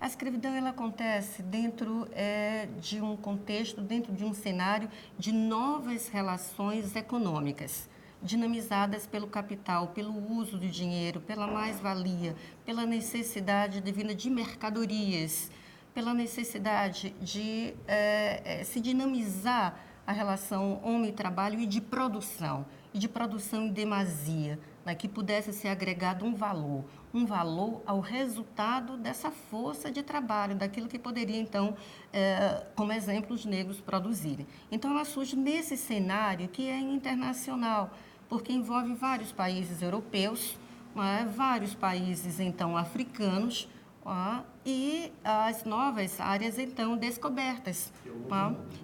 A escravidão ela acontece dentro de um contexto, dentro de um cenário de novas relações econômicas, dinamizadas pelo capital, pelo uso do dinheiro, pela mais-valia, pela necessidade divina de mercadorias, pela necessidade de se dinamizar a relação homem-trabalho e de produção em demasia, né, que pudesse ser agregado um valor ao resultado dessa força de trabalho, daquilo que poderia, então, como exemplo, os negros produzirem. Então, ela surge nesse cenário que é internacional, porque envolve vários países europeus, né, vários países, então, africanos, e as novas áreas, então, descobertas,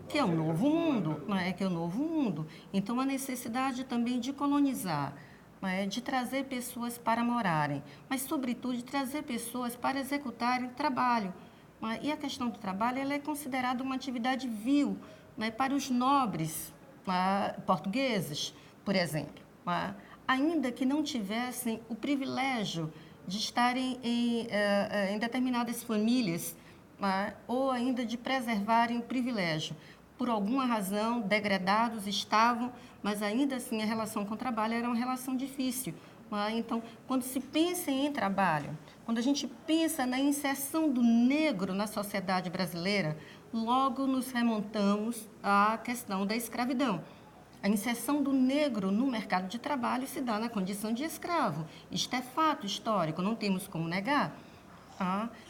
que é o novo mundo, né, que é o novo mundo. Então, a necessidade também de colonizar, de trazer pessoas para morarem, mas, sobretudo, de trazer pessoas para executarem trabalho. E a questão do trabalho ela é considerada uma atividade vil, para os nobres portugueses, por exemplo, ainda que não tivessem o privilégio de estarem em determinadas famílias, ou ainda de preservarem o privilégio. Por alguma razão, degradados estavam, mas ainda assim a relação com o trabalho era uma relação difícil. Então, quando se pensa em trabalho, quando a gente pensa na inserção do negro na sociedade brasileira, logo nos remontamos à questão da escravidão. A inserção do negro no mercado de trabalho se dá na condição de escravo. Isto é fato histórico, não temos como negar.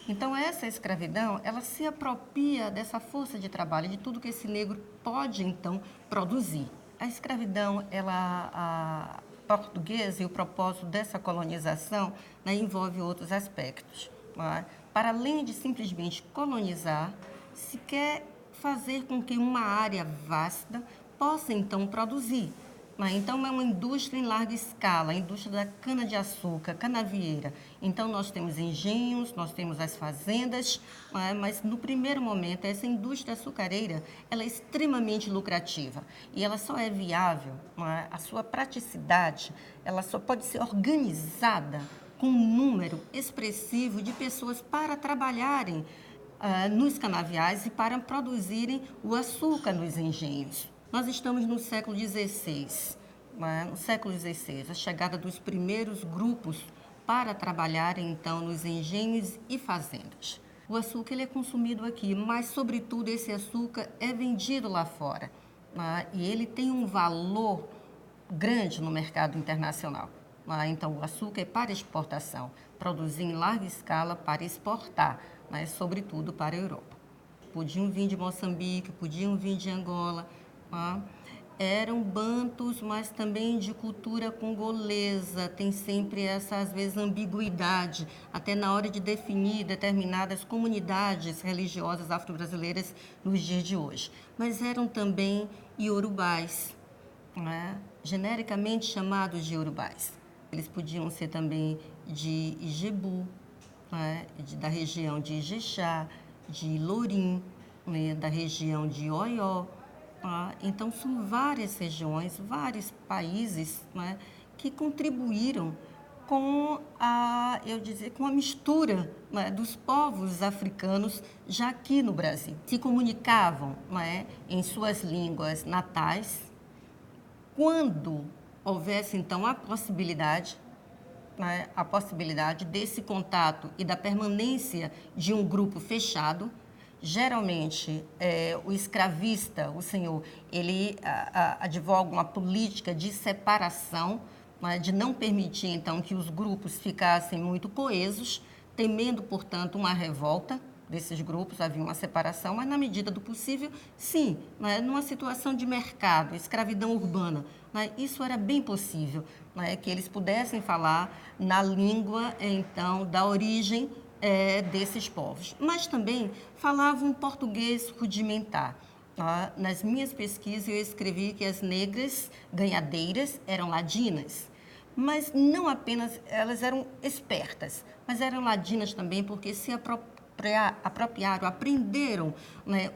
Então, essa escravidão, ela se apropria dessa força de trabalho, de tudo que esse negro pode, então, produzir. A escravidão, a portuguesa e o propósito dessa colonização, envolve outros aspectos. Para além de simplesmente colonizar, se quer fazer com que uma área vasta possa, então, produzir. Então, é uma indústria em larga escala, a indústria da cana-de-açúcar, canavieira. Então, nós temos engenhos, nós temos as fazendas, mas, no primeiro momento, essa indústria açucareira ela é extremamente lucrativa e ela só é viável, a sua praticidade, ela só pode ser organizada com um número expressivo de pessoas para trabalharem nos canaviais e para produzirem o açúcar nos engenhos. Nós estamos no século XVI, no século XVI, a chegada dos primeiros grupos para trabalharem, então, nos engenhos e fazendas. O açúcar ele é consumido aqui, mas, sobretudo, esse açúcar é vendido lá fora. E ele tem um valor grande no mercado internacional. Então, o açúcar é para exportação, produzir em larga escala para exportar, sobretudo para a Europa. Podiam vir de Moçambique, podiam vir de Angola. Eram bantus, mas também de cultura congolesa. Tem sempre essa, às vezes, ambiguidade, até na hora de definir determinadas comunidades religiosas afro-brasileiras nos dias de hoje. Mas eram também iorubais, genericamente chamados de iorubais. Eles podiam ser também de Ijebu, da região de Ijexá, de Lourim, da região de Oió. Então, são várias regiões, vários países que contribuíram com com a mistura dos povos africanos já aqui no Brasil. Se comunicavam em suas línguas natais. Quando houvesse, então, a possibilidade desse contato e da permanência de um grupo fechado. Geralmente, o escravista, o senhor, ele advoga uma política de separação, de não permitir, então, que os grupos ficassem muito coesos, temendo, portanto, uma revolta desses grupos, havia uma separação, mas, na medida do possível, sim, numa situação de mercado, escravidão urbana, isso era bem possível, que eles pudessem falar na língua, então, da origem desses povos. Mas também falavam português rudimentar. Nas minhas pesquisas, eu escrevi que as negras ganhadeiras eram ladinas, mas não apenas elas eram espertas, mas eram ladinas também porque se apropriaram, aprenderam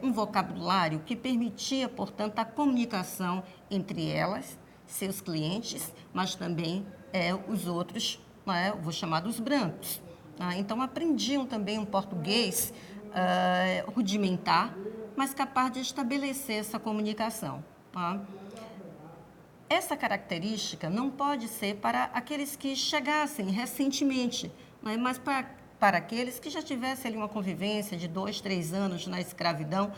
um vocabulário que permitia, portanto, a comunicação entre elas, seus clientes, mas também os outros, vou chamar dos brancos. Então, aprendiam também um português rudimentar, mas capaz de estabelecer essa comunicação. Essa característica não pode ser para aqueles que chegassem recentemente, mas para aqueles que já tivessem ali uma convivência de 2, 3 anos na escravidão,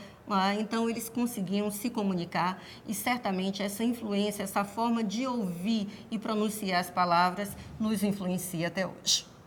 então eles conseguiam se comunicar e certamente essa influência, essa forma de ouvir e pronunciar as palavras nos influencia até hoje.